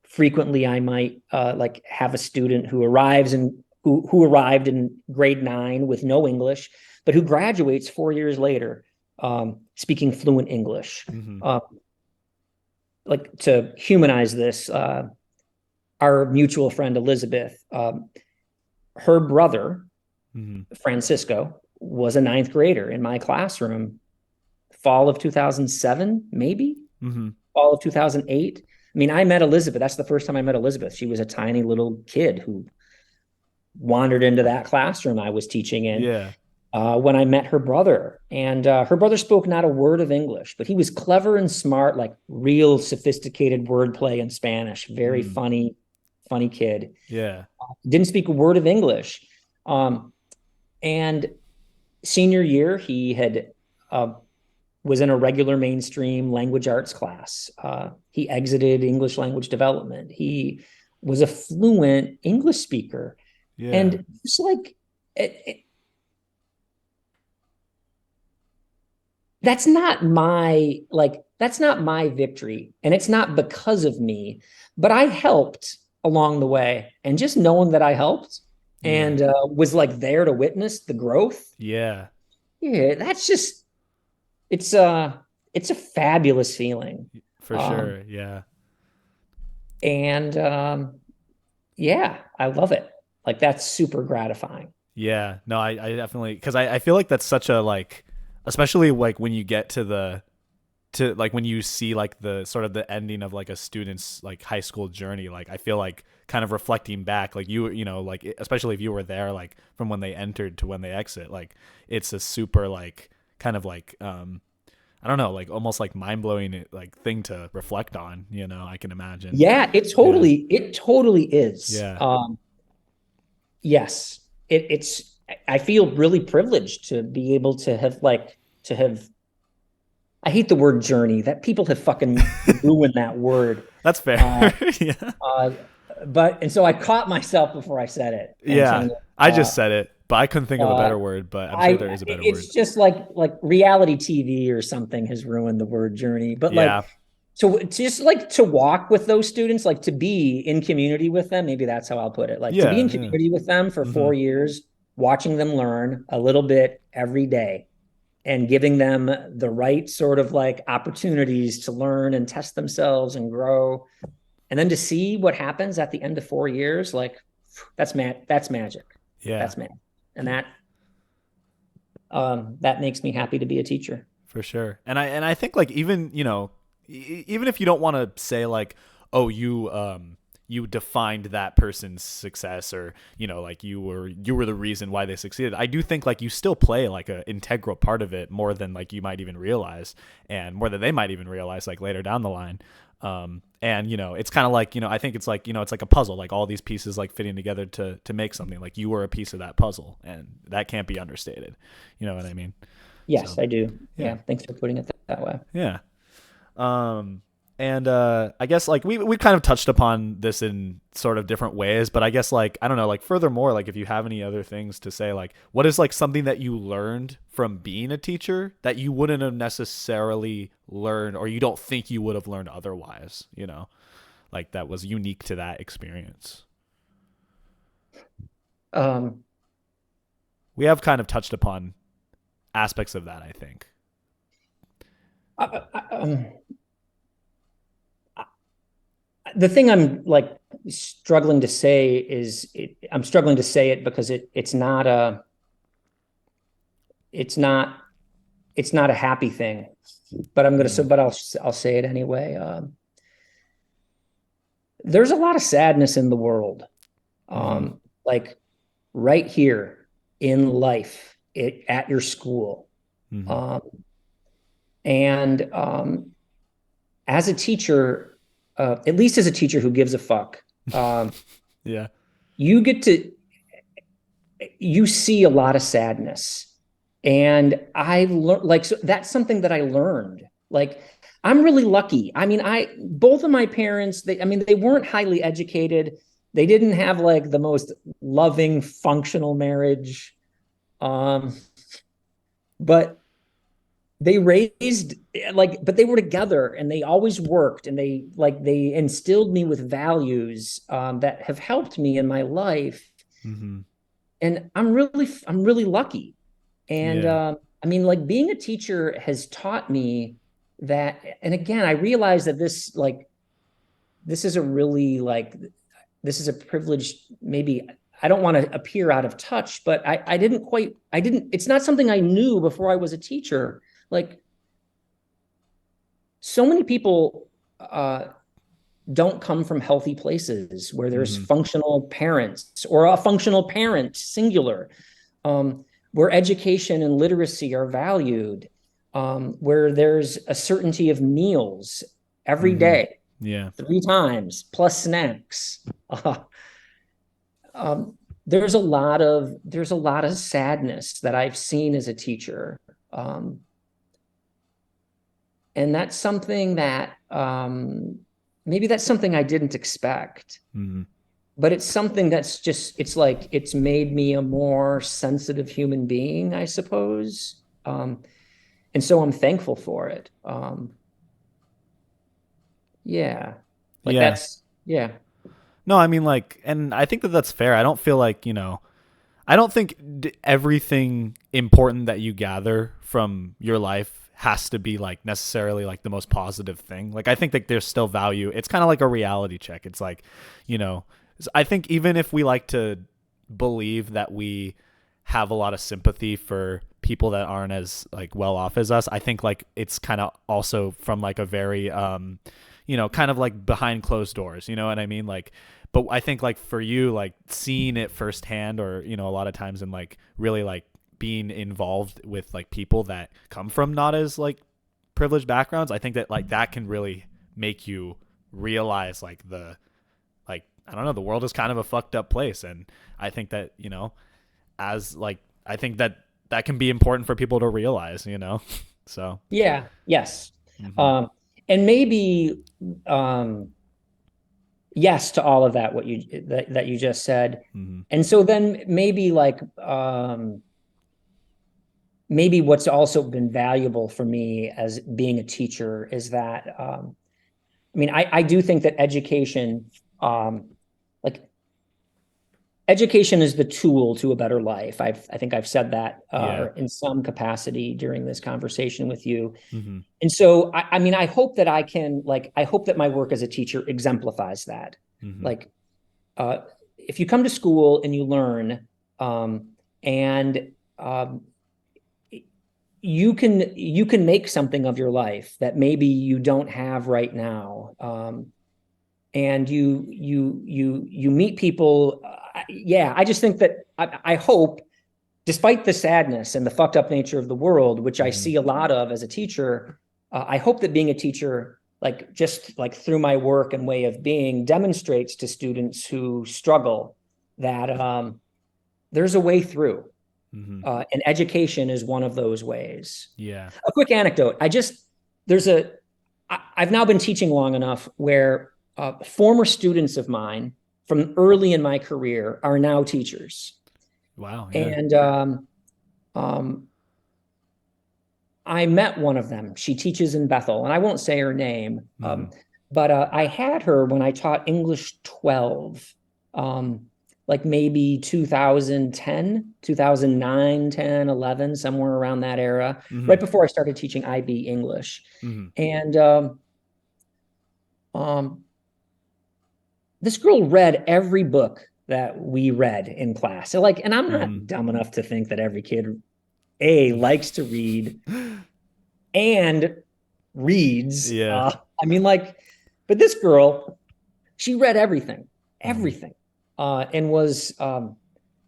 Frequently, I might like have a student who arrived in grade 9 with no English, but who graduates 4 years later speaking fluent English. Mm-hmm. Like, to humanize this, our mutual friend Elizabeth, her brother Mm-hmm. Francisco was a ninth grader in my classroom, fall of 2007, maybe Mm-hmm. fall of 2008. I mean, I met Elizabeth. That's the first time I met Elizabeth. She was a tiny little kid who wandered into that classroom I was teaching in Yeah. when I met her brother. And her brother spoke not a word of English, but he was clever and smart, like real sophisticated wordplay in Spanish. Very Mm. funny kid. Yeah. Didn't speak a word of English. And senior year, he had was in a regular mainstream language arts class. He exited English language development. He was a fluent English speaker. Yeah. And it's like, that's not my victory. And it's not because of me, but I helped along the way. And just knowing that I helped Yeah. and was like there to witness the growth. Yeah. Yeah, that's just it's a fabulous feeling. For sure. Yeah. And yeah, I love it. Like that's super gratifying. Yeah. No, I definitely, because I feel like that's such a like, especially like when you get to the to like when you see like the sort of the ending of like a student's like high school journey, like I feel like kind of reflecting back, like you know, like especially if you were there, like from when they entered to when they exit, like it's a super like kind of like I don't know, like almost like mind-blowing like thing to reflect on, you know, I can imagine. Yeah, Yeah. it totally is. Yeah. Yes, it's. I feel really privileged to be able to have to have. I hate the word journey. That people have fucking ruined that word. That's fair. Uh, Yeah. uh, and so I caught myself before I said it and Yeah. saying, I just said it, but I couldn't think of a uh, better word, but I'm sure there I is a better word. it's just like reality TV or something has ruined the word journey. But like Yeah. so just like to walk with those students, like to be in community with them, maybe that's how I'll put it. Like to be Yeah. in Yeah. community with them for Mhm. 4 years, watching them learn a little bit every day and giving them the right sort of like opportunities to learn and test themselves and grow. And then to see what happens at the end of 4 years, like that's magic. Yeah. That's magic. And that makes me happy to be a teacher. For sure. And I think like even, you know, even if you don't want to say like, oh, you defined that person's success, or you know, like you were the reason why they succeeded. I do think like you still play like a integral part of it, more than like you might even realize, and more than they might even realize like later down the line. And you know, it's kind of like, you know, I think it's like, you know, it's like a puzzle, like all these pieces like fitting together to make something. Like you were a piece of that puzzle, and that can't be understated. You know what I mean? Yes, So I do. yeah. Yeah, thanks for putting it that way. Yeah. Um, and I guess like we kind of touched upon this in sort of different ways, but I guess like I don't know, like furthermore, like if you have any other things to say, like what is like something that you learned from being a teacher that you wouldn't have necessarily learned, or you don't think you would have learned otherwise, you know, like that was unique to that experience. Um, We have kind of touched upon aspects of that, I think. I, I, um, the thing I'm like struggling to say is I'm struggling to say it because it's not it's not a happy thing. But I'm gonna so Mm. but I'll say it anyway. There's a lot of sadness in the world. Mm-hmm. Like right here in life, at your school. Mm-hmm. Um, and as a teacher, at least as a teacher who gives a fuck, um, Yeah. you get to you see a lot of sadness. And I learned like so that's something that I learned. Like I'm really lucky. I mean, I both of my parents, I mean, they weren't highly educated. They didn't have like the most loving, functional marriage. Um, but they raised like, but they were together and they always worked and they instilled me with values that have helped me in my life. Mm-hmm. And I'm really lucky. And Yeah. I mean, like being a teacher has taught me that. And again, I realize that this is a really like this is a privilege. Maybe I don't want to appear out of touch, but I didn't. It's not something I knew before I was a teacher. Like so many people don't come from healthy places where there's Mm-hmm. functional parents or a functional parent singular, where education and literacy are valued, where there's a certainty of meals every Mm-hmm. day, Yeah. 3 times plus snacks. Um, there's a lot of sadness that I've seen as a teacher, um, and that's something that maybe that's something I didn't expect, Mm-hmm. but it's something that's just it's like it's made me a more sensitive human being, I suppose. And so I'm thankful for it. Yeah, like Yeah. yeah. No, I mean like, and I think that that's fair. I don't feel like, you know, I don't think everything important that you gather from your life has to be like necessarily like the most positive thing. Like I think that there's still value. It's kind of like a reality check. It's like, you know, I think even if we like to believe that we have a lot of sympathy for people that aren't as like well off as us, I think like it's kind of also from like a very you know, kind of like behind closed doors, you know what I mean? Like, but I think like for you, like seeing it firsthand, or, you know, a lot of times in like really like being involved with like people that come from not as like privileged backgrounds, I think that like that can really make you realize like the, like, I don't know, the world is kind of a fucked up place. And I think that, you know, as like, I think that that can be important for people to realize, you know? So, Yeah, yes. mm-hmm, Um, and maybe um, yes to all of that, what you that you just said. mm-hmm, And so then maybe like maybe what's also been valuable for me as being a teacher is that I mean, I do think that education, like education is the tool to a better life. I think I've said that yeah, in some capacity during this conversation with you. mm-hmm, And so, I mean, I hope that I can, like, I hope that my work as a teacher exemplifies that. mm-hmm, Like, uh, if you come to school and you learn, um, and you can make something of your life that maybe you don't have right now, and you meet people. Yeah, I just think that I hope, despite the sadness and the fucked up nature of the world, which I mm-hmm, see a lot of as a teacher, I hope that being a teacher, like just like through my work and way of being, demonstrates to students who struggle that there's a way through. mm-hmm, And education is one of those ways. yeah, A quick anecdote. There's a, I've now been teaching long enough where former students of mine from early in my career are now teachers. wow, yeah, And um, I met one of them. She teaches in Bethel, and I won't say her name, mm-hmm, but I had her when I taught English 12, like maybe 2010, 2009, 10, 11, somewhere around that era, mm-hmm, right before I started teaching IB English. mm-hmm, And um, this girl read every book that we read in class. So like, and I'm not dumb enough to think that every kid A likes to read and reads. yeah, I mean, like, but this girl, she read everything, mm-hmm, everything, and was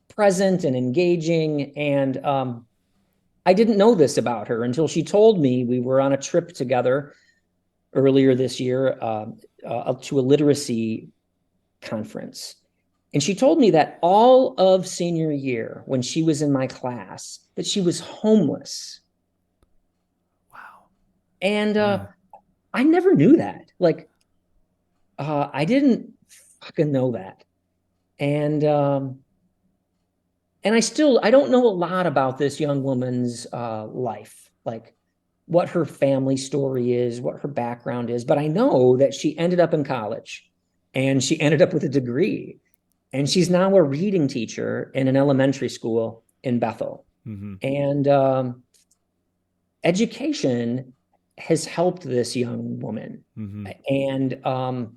present and engaging. And I didn't know this about her until she told me. We were on a trip together earlier this year to a literacy conference. And she told me that all of senior year, when she was in my class, that she was homeless. wow, And yeah, I never knew that. Like, I didn't fucking know that. And I don't know a lot about this young woman's life, like what her family story is, what her background is, but I know that she ended up in college and she ended up with a degree, and she's now a reading teacher in an elementary school in Bethel. mm-hmm, And education has helped this young woman, mm-hmm, and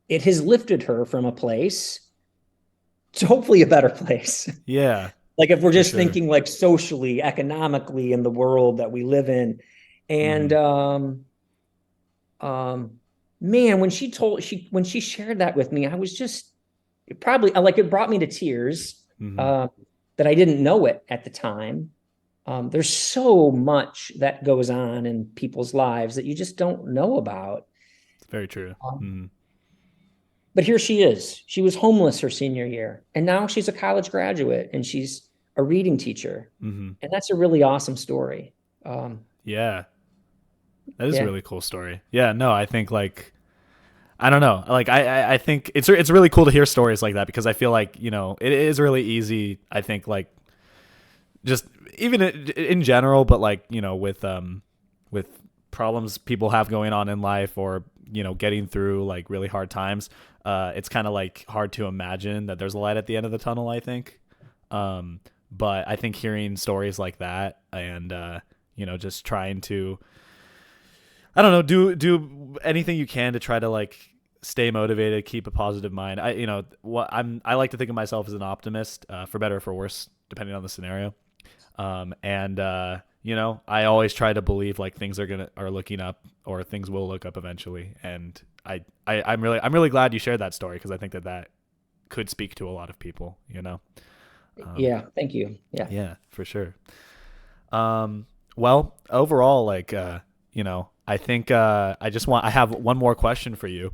it has lifted her from a place to hopefully a better place. yeah, Like if we're for just sure, thinking like socially, economically in the world that we live in. And mm-hmm, um man, when she shared that with me, I was just probably like it brought me to tears, mm-hmm, uh, that I didn't know it at the time. There's so much that goes on in people's lives that you just don't know about. it's very true, Um, mm-hmm, but here she is. She was homeless her senior year, and now she's a college graduate and she's a reading teacher. mm-hmm, And that's a really awesome story. Um, yeah, that is a yeah, really cool story. Yeah, no, I think like, I don't know. Like I think it's really cool to hear stories like that, because I feel like, you know, it is really easy. I think like just even in general, but like, you know, with problems people have going on in life, or, you know, getting through like really hard times, it's kind of like hard to imagine that there's a light at the end of the tunnel, I think. But I think hearing stories like that, and just trying to, I don't know, do anything you can to try to like stay motivated, keep a positive mind. I like to think of myself as an optimist, for better or for worse, depending on the scenario. And I always try to believe like things are looking up, or things will look up eventually. And I'm really glad you shared that story, because I think that could speak to a lot of people. Um, Yeah, thank you. Yeah. yeah, for sure. Well, overall, like, I think, I have one more question for you,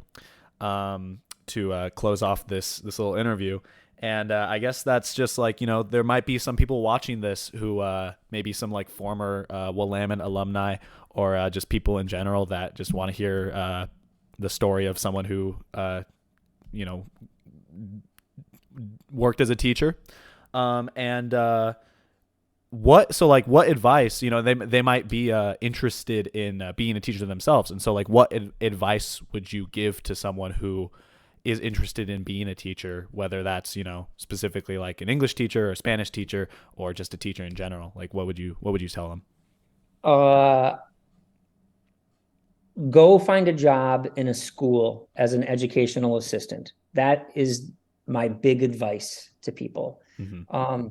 to close off this little interview. And I guess that's just like, there might be some people watching this who, maybe some like former Willamette alumni, or just people in general that just want to hear the story of someone who, you know, worked as a teacher. And what advice, they might be interested in being a teacher themselves. And so like what advice would you give to someone who is interested in being a teacher, whether that's, specifically like an English teacher or a Spanish teacher, or just a teacher in general? Like what would you tell them? Uh, Go find a job in a school as an educational assistant. That is my big advice to people. Mm-hmm.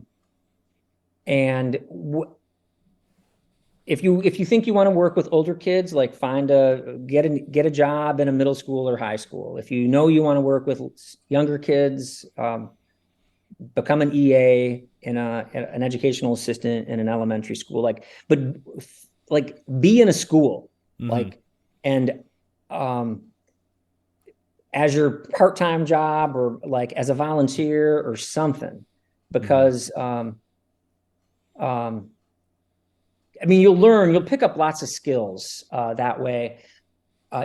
And if you think you want to work with older kids, like get a job in a middle school or high school. If you know you want to work with younger kids, become an EA in an educational assistant in an elementary school. But be in a school, Mm-hmm. and as your part-time job, or like as a volunteer or something, because you'll pick up lots of skills that way.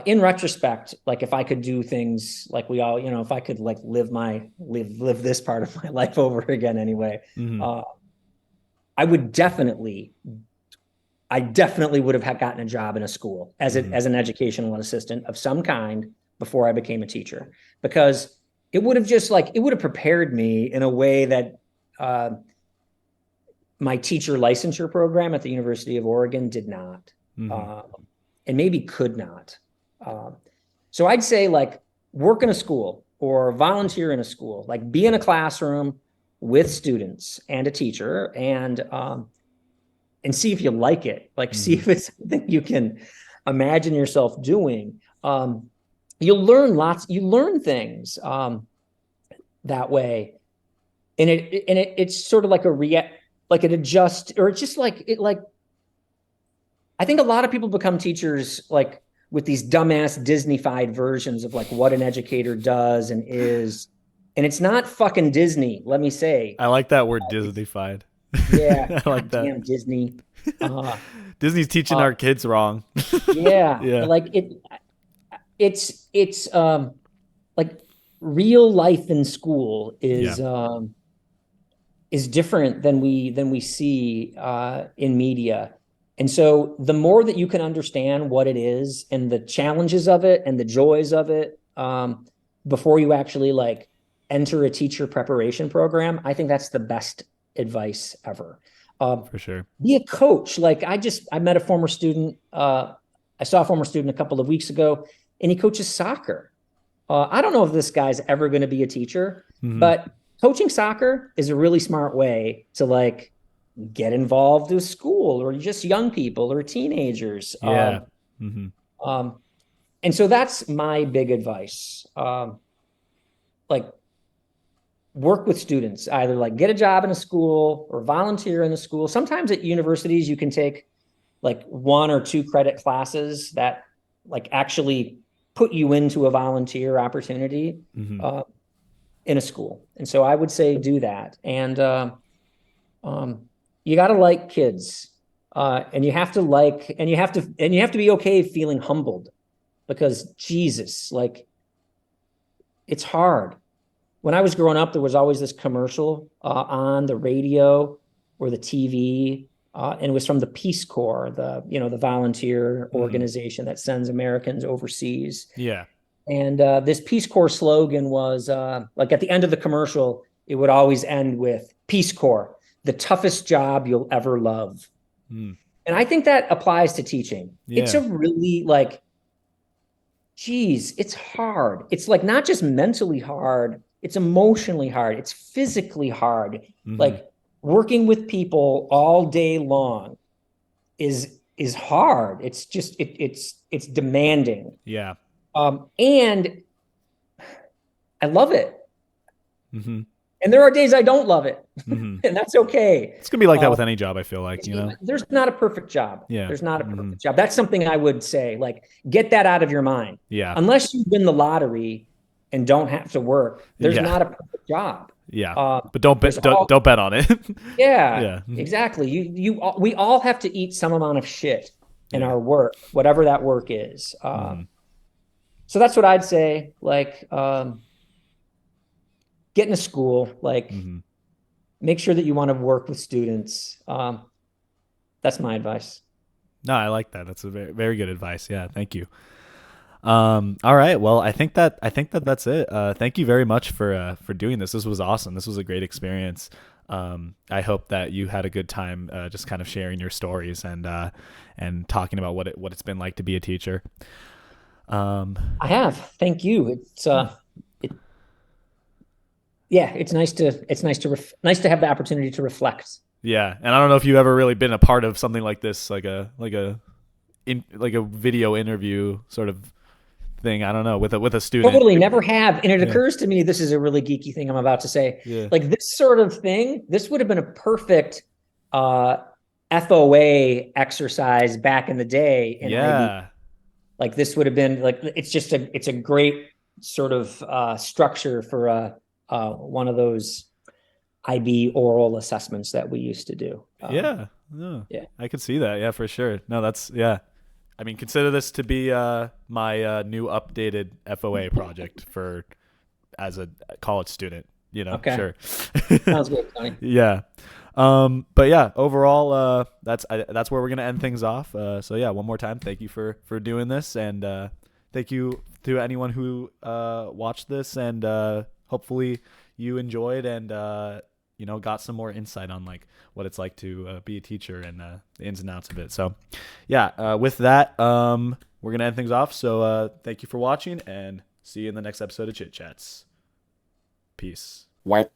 In retrospect, like if I could do things like we all, if I could like live this part of my life over again anyway, Mm-hmm. I would definitely would have gotten a job in a school as an educational assistant of some kind before I became a teacher, because it would have prepared me in a way that my teacher licensure program at the University of Oregon did not, Mm-hmm. and maybe could not. So I'd say like work in a school or volunteer in a school, like be in a classroom with students and a teacher, and see if you like it. Like see Mm-hmm. if it's something you can imagine yourself doing. You learn things that way, and it's sort of like like it adjusts, or it's just like it like. I think a lot of people become teachers like with these dumbass Disney-fied versions of like what an educator does and is, and it's not fucking Disney. Let me say, I like that word, Disneyfied. yeah, I like that. goddamn Disney. Uh, Disney's teaching uh, our kids wrong. yeah, Yeah. like it's like real life in school Yeah. is different than we see in media. And so the more that you can understand what it is and the challenges of it and the joys of it, before you actually like enter a teacher preparation program, I think that's the best advice ever. For sure. Be a coach. Like I met a former student. I saw a former student a couple of weeks ago, and he coaches soccer. I don't know if this guy's ever going to be a teacher, Mm-hmm. but coaching soccer is a really smart way to like get involved with school or just young people or teenagers. Yeah. Mm-hmm. Um, and so that's my big advice. Like work with students, either like get a job in a school or volunteer in a school. Sometimes at universities, you can take like 1 or 2 credit classes that like actually put you into a volunteer opportunity Mm-hmm. in a school. And so I would say do that. And you got to like kids, and you have to be okay feeling humbled, because Jesus, like it's hard. When I was growing up, there was always this commercial on the radio or the TV, and it was from the Peace Corps, the volunteer Mm-hmm. organization that sends Americans overseas. Yeah. And this Peace Corps slogan was like at the end of the commercial, it would always end with Peace Corps, the toughest job you'll ever love. Mm. And I think that applies to teaching. It's Yeah. a really like, geez, it's hard. It's like not just mentally hard, it's emotionally hard, it's physically hard. Hmm. Like working with people all day long is hard. It's just it's demanding. Yeah. And I love it. Hmm. And there are days I don't love it, Hmm. and that's okay. It's gonna be like that Uh, with any job, I feel like, you know? there's not a perfect job. Yeah. There's not a Hmm. perfect job. That's something I would say. Like, get that out of your mind. Yeah. Unless you win the lottery and don't have to work, there's Yeah. not a perfect job. Yeah. Uh, But don't there's bet don't, all don't bet on it. Yeah, Yeah. exactly. We all have to eat some amount of shit in Yeah. our work, whatever that work is. Hmm. So that's what I'd say. Like, get into school. Like, Hmm. make sure that you want to work with students. That's my advice. No, I like that. That's a very, very good advice. Yeah, thank you. All right. Well, I think that that's it. Thank you very much for doing this. This was awesome. This was a great experience. I hope that you had a good time, just kind of sharing your stories and talking about what it's been like to be a teacher. Um, I have. Thank you. yeah. It, yeah, nice to have the opportunity to reflect. Yeah, and I don't know if you've ever really been a part of something like this, like a video interview sort of thing. I don't know, with a student. Totally never have. And it Yeah. occurs to me, this is a really geeky thing I'm about to say. Yeah. Like this sort of thing, this would have been a perfect uh FOA exercise back in the day in IB. Yeah. Like this would have been like it's a great sort of structure for one of those IB oral assessments that we used to do. Yeah. No, Yeah. I could see that. Yeah, for sure. No, that's yeah. I mean, consider this to be my new updated FOA project for as a college student. You know, Okay. sure. Sounds good, Tony. Yeah. But yeah, overall, that's where we're gonna end things off. So yeah, one more time, thank you for doing this, and thank you to anyone who watched this, and hopefully you enjoyed and got some more insight on like what it's like to be a teacher and the ins and outs of it. So yeah, with that, we're gonna end things off. So thank you for watching, and see you in the next episode of Chit Chats. Peace. What?